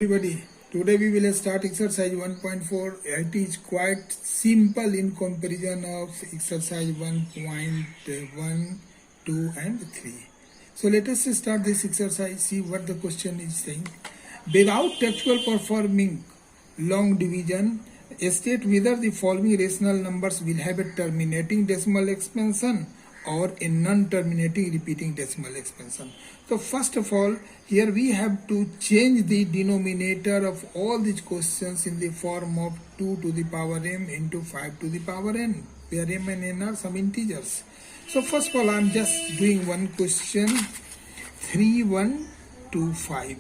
Everybody, today we will start exercise 1.4. It is quite simple in comparison of exercise 1.1, 2 and 3. So let us start this exercise, see what the question is saying. Without textual performing long division, state whether the following rational numbers will have a terminating decimal expansion or a non-terminating repeating decimal expansion. So first of all, here we have to change the denominator of all these questions in the form of 2 to the power m into 5 to the power n, where m and n are some integers. So first of all, I am just doing one question, 3, 1, 2, 5.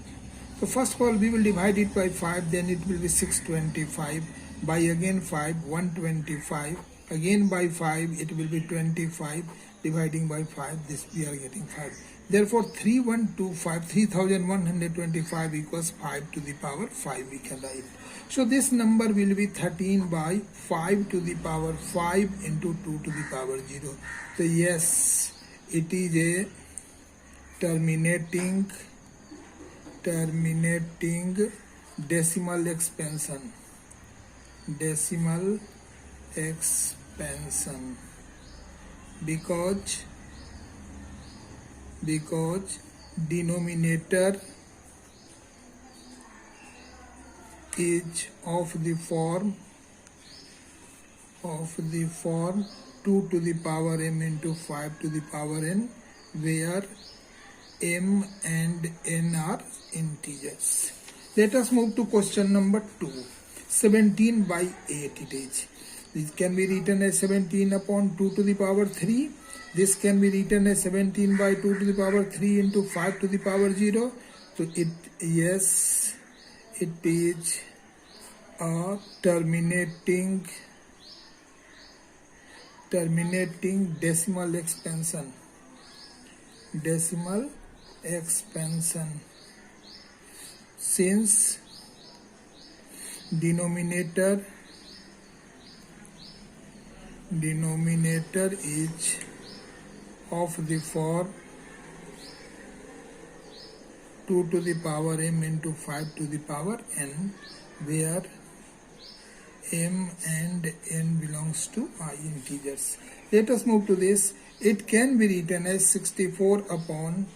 So first of all, we will divide it by 5, then it will be 625, by again 5, 125, again by 5, it will be 25, dividing by 5, this we are getting 5. Therefore, 3125, 3125 equals 5 to the power 5 we can write. So this number will be 13 by 5 to the power 5 into 2 to the power 0. So yes, it is a terminating decimal expansion. Because denominator is of the form 2 to the power m into 5 to the power n, where m and n are integers. Let us move to question number 2. 17 by 8 it is. This can be written as 17 upon 2 to the power 3. This can be written as 17 by 2 to the power 3 into 5 to the power 0. So it is a terminating decimal expansion. Since denominator is of the form 2 to the power m into 5 to the power n, where m and n belongs to integers. Let us move to this. It can be written as 64 upon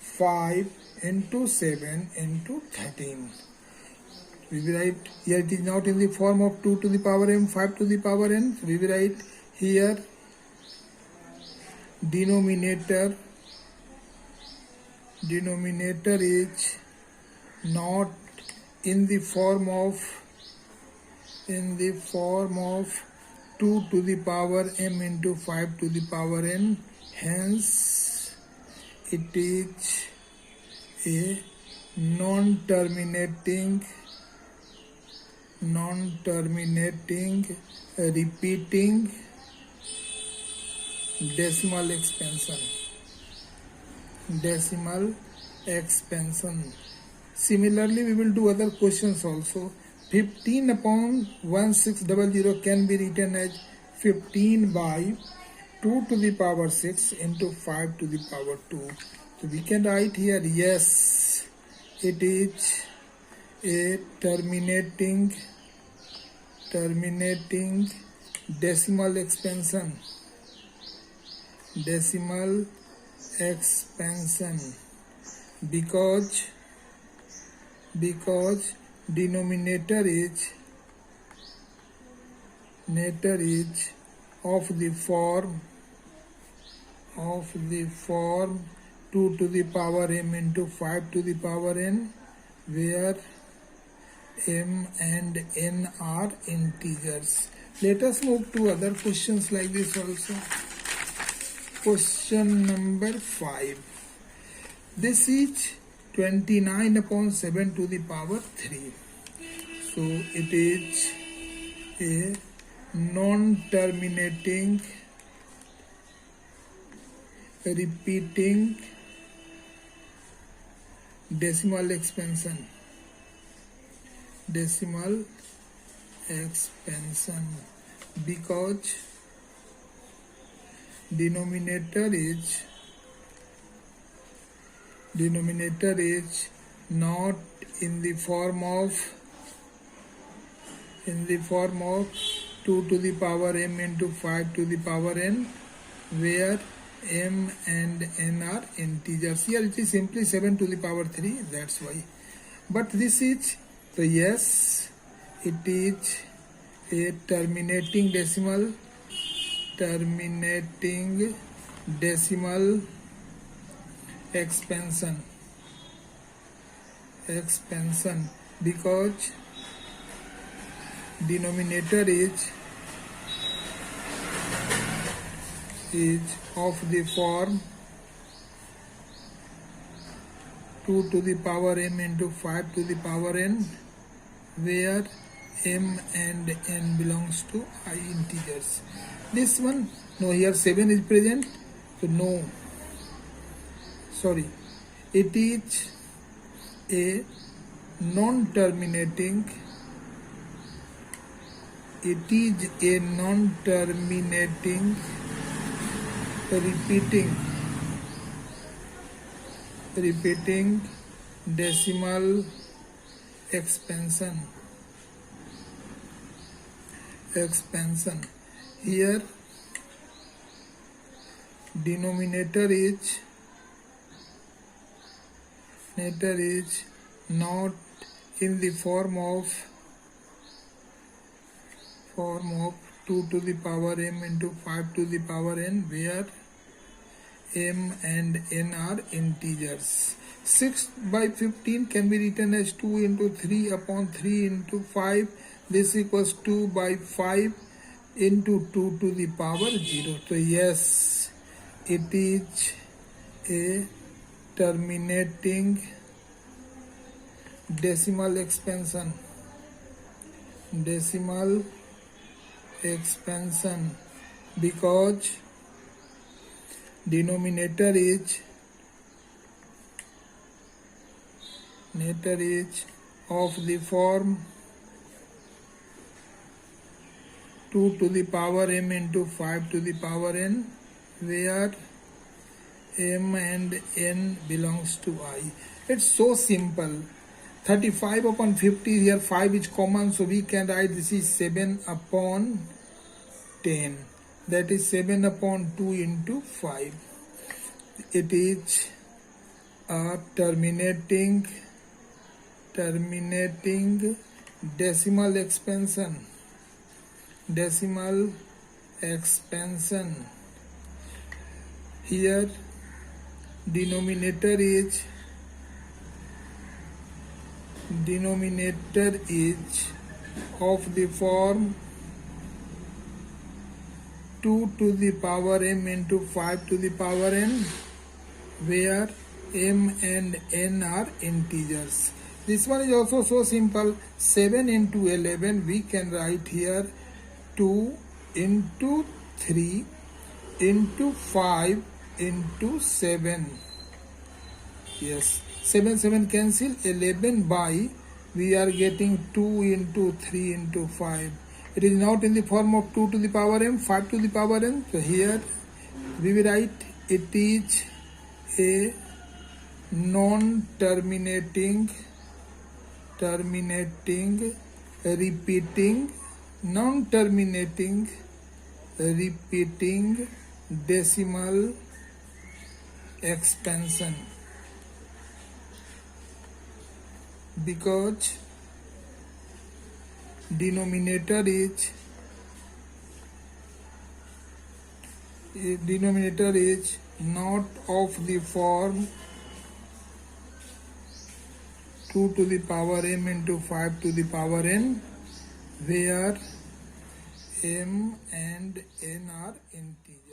5 into 7 into 13. We will write here, it is not in the form of 2 to the power m, 5 to the power n. So we will write here denominator is not in the form of 2 to the power m into 5 to the power n. Hence, it is a non-terminating repeating decimal expansion. Similarly, we will do other questions also. 15 upon 1600 can be written as 15 by 2 to the power 6 into 5 to the power 2. So we can write here, yes, it is a terminating decimal expansion because denominator is of the form 2 to the power m into 5 to the power n, where m and n are integers. Let us move to other questions like this also. Question number 5. This is 29 upon 7 to the power 3. So it is a non-terminating repeating decimal expansion because denominator is not in the form of 2 to the power m into 5 to the power n, where m and n are integers. Here it is simply 7 to the power 3, that's why. But this is, so yes, it is a terminating decimal expansion, because denominator is of the form 2 to the power m into 5 to the power n, where m and n belongs to I integers. This one, no, here 7 is present, so no, sorry, it is a non-terminating repeating decimal expansion. Here denominator is not in the form of 2 to the power m into 5 to the power n, where m and n are integers. 6 by 15 can be written as 2 into 3 upon 3 into 5. This equals 2 by 5 into 2 to the power 0. So yes, it is a terminating decimal expansion, because denominator is of the form 2 to the power m into 5 to the power n, where m and n belongs to I. It's so simple. 35 upon 50, here 5 is common, so we can write this is 7 upon 10. That is 7 upon 2 into 5. It is a terminating decimal expansion. Here denominator is of the form 2 to the power m into 5 to the power n, where m and n are integers. This one is also so simple. 7 into 11, we can write here 2 into 3 into 5 into 7. Yes, 7 cancel, 11 by, we are getting 2 into 3 into 5. It is not in the form of 2 to the power m, 5 to the power n. So here we will write it is a non-terminating repeating decimal expansion, because denominator is not of the form 2 to the power m into 5 to the power n, where m and n are integers.